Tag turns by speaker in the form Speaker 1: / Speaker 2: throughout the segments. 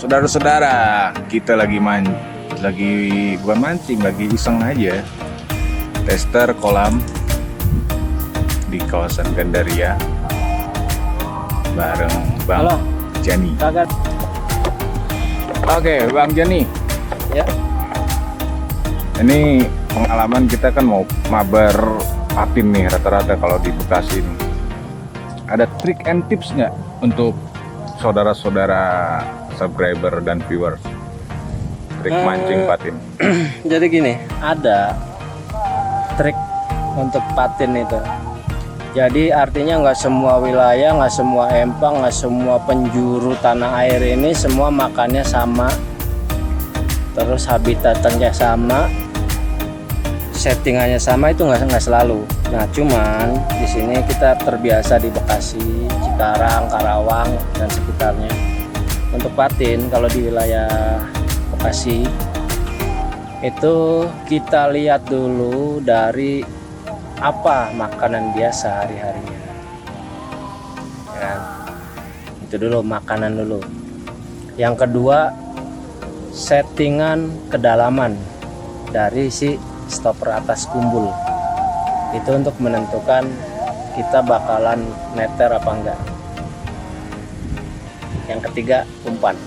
Speaker 1: Saudara-saudara, kita lagi bukan mancing, lagi iseng aja. Tester kolam di kawasan Gandaria bareng Bang
Speaker 2: Halo.
Speaker 1: Jani.
Speaker 2: Kagak.
Speaker 1: Oke, Bang Jani.
Speaker 2: Ya.
Speaker 1: Ini pengalaman kita kan mau mabar patin nih rata-rata kalau di Bekasi ini. Ada trik and tips nggak untuk saudara-saudara subscriber dan viewers? Trik mancing patin.
Speaker 2: Jadi gini, ada trik untuk patin itu. Jadi artinya nggak semua wilayah, nggak semua empang, nggak semua penjuru tanah air ini semua makannya sama, terus habitatnya sama, settingannya sama, itu nggak selalu. Nah cuman di sini kita terbiasa di Bekasi, Cikarang, Karawang dan sekitarnya. Untuk patin kalau di wilayah Bekasi itu kita lihat dulu dari apa makanan dia sehari-harinya, ya, itu dulu makanan dulu. Yang kedua, settingan kedalaman dari si stopper atas kumbul itu untuk menentukan kita bakalan neter apa enggak. Yang ketiga, umpan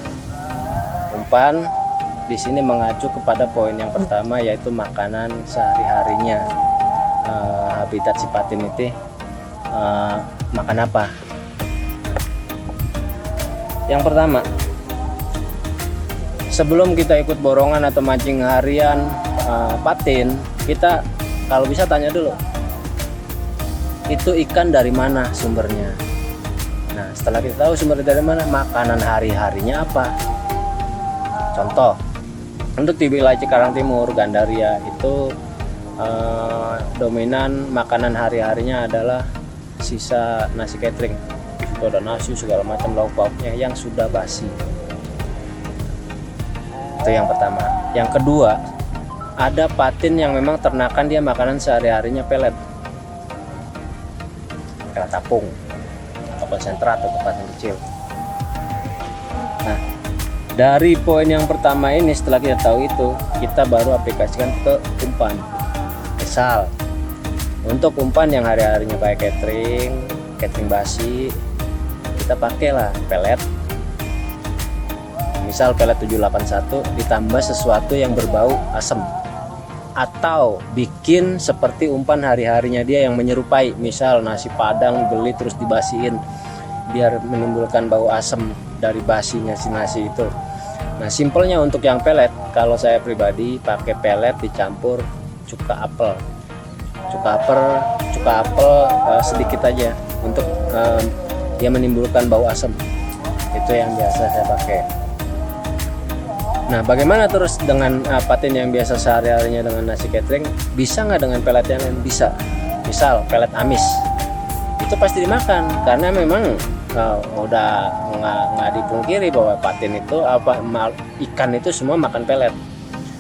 Speaker 2: di sini mengacu kepada poin yang pertama, yaitu makanan sehari-harinya. Habitat si patin itu makan apa. Yang pertama, sebelum kita ikut borongan atau mancing harian patin, kita kalau bisa tanya dulu, itu ikan dari mana sumbernya. Nah setelah kita tahu sumber dari mana, makanan hari-harinya apa. Contoh, untuk di wilayah Cikarang Timur, Gandaria itu dominan makanan hari-harinya adalah sisa nasi catering. Itu ada nasi segala macam lauk pauknya yang sudah basi. Itu yang pertama. Yang kedua, ada patin yang memang ternakan dia makanan sehari-harinya pelet, kayak tapung atau konsentrat atau patin kecil. Nah dari poin yang pertama ini, setelah kita tahu itu, kita baru aplikasikan ke umpan. Misal untuk umpan yang hari-harinya pakai catering basi, kita pakailah pelet. Misal pelet 781 ditambah sesuatu yang berbau asam, atau bikin seperti umpan hari-harinya dia yang menyerupai, misal nasi padang beli terus dibasiin biar menimbulkan bau asam dari basinya si nasi itu. Nah simpelnya untuk yang pelet, kalau saya pribadi pakai pelet dicampur cuka apel sedikit aja untuk dia menimbulkan bau asam. Itu yang biasa saya pakai. Nah bagaimana terus dengan patin yang biasa sehari-harinya dengan nasi catering? Bisa nggak dengan pelet yang lain? Bisa. Misal pelet amis, itu pasti dimakan karena memang udah nggak dipungkiri bahwa patin itu ikan itu semua makan pelet.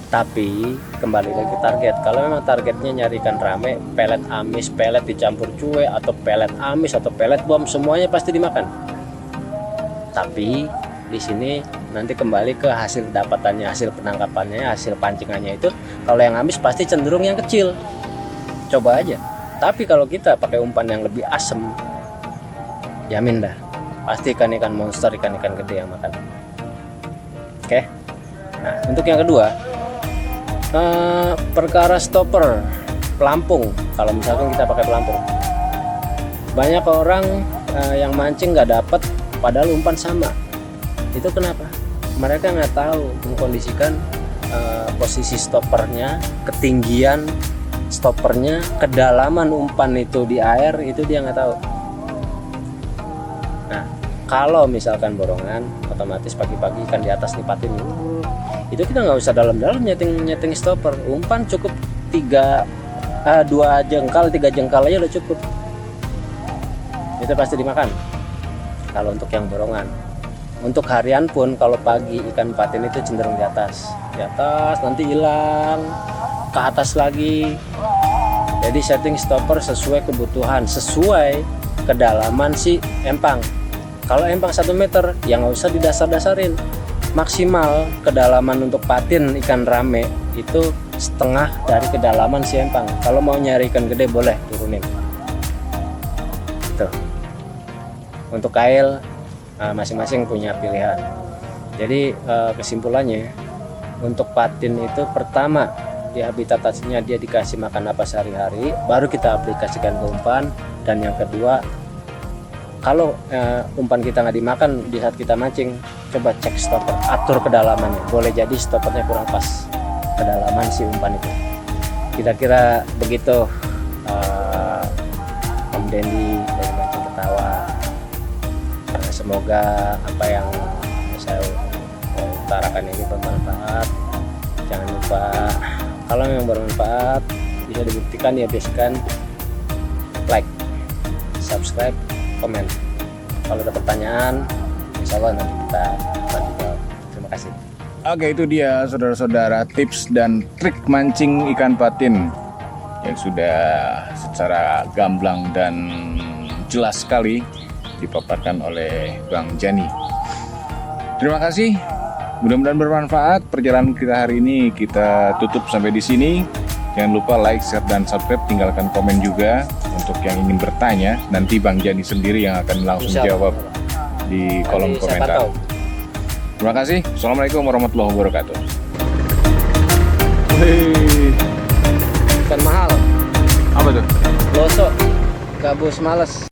Speaker 2: Tapi kembali lagi target. Kalau memang targetnya nyari ikan rame, pelet amis, pelet dicampur cuek, atau pelet amis atau pelet bom, semuanya pasti dimakan. Tapi di sini nanti kembali ke hasil dapatannya, hasil penangkapannya, hasil pancingannya itu. Kalau yang amis pasti cenderung yang kecil. Coba aja. Tapi kalau kita pakai umpan yang lebih asem, jamin dah pasti ikan-ikan monster, ikan-ikan gede yang makan. Oke. Nah untuk yang kedua, perkara stopper pelampung. Kalau misalkan kita pakai pelampung, banyak orang yang mancing nggak dapet padahal umpan sama. Itu kenapa? Mereka nggak tahu mengkondisikan posisi stoppernya, ketinggian stoppernya, kedalaman umpan itu di air, itu dia nggak tahu. Nah kalau misalkan borongan, otomatis pagi-pagi ikan di atas nipatin, itu kita nggak usah dalam-dalam nyeting stopper. Umpan cukup 2 jengkal, 3 jengkal aja udah cukup. Itu pasti dimakan kalau untuk yang borongan. Untuk harian pun kalau pagi ikan patin itu cenderung di atas nanti hilang, ke atas lagi. Jadi setting stopper sesuai kebutuhan, sesuai kedalaman si empang. Kalau empang 1 meter ya nggak usah didasar-dasarin, maksimal kedalaman untuk patin ikan rame itu setengah dari kedalaman si empang. Kalau mau nyari ikan gede boleh turunin. Gitu. Untuk kail masing-masing punya pilihan. Jadi kesimpulannya untuk patin itu pertama di habitat aslinya dia dikasih makan apa sehari-hari, baru kita aplikasikan ke umpan. Dan yang kedua, kalau umpan kita nggak dimakan di saat kita mancing, coba cek stopper, atur kedalamannya. Boleh jadi stoppernya kurang pas kedalaman si umpan itu. Kira-kira begitu Om Dendi dari Mancing Ketawa. Semoga apa yang saya utarakan ini bermanfaat. Jangan lupa kalau memang bermanfaat bisa dibuktikan, ya biasakan like, subscribe, komen. Kalau ada pertanyaan, insya Allah nanti kita bantu jawab. Terima kasih.
Speaker 1: Oke, itu dia saudara-saudara tips dan trik mancing ikan patin yang sudah secara gamblang dan jelas sekali dipaparkan oleh Bang Jani. Terima kasih. Mudah-mudahan bermanfaat. Perjalanan kita hari ini kita tutup sampai di sini. Jangan lupa like, share, dan subscribe. Tinggalkan komen juga untuk yang ingin bertanya. Nanti Bang Jani sendiri yang akan langsung jawab di kolom komentar. Terima kasih. Assalamualaikum warahmatullahi wabarakatuh.
Speaker 2: Ikan mahal.
Speaker 1: Apa tuh?
Speaker 2: Loso, gabus males.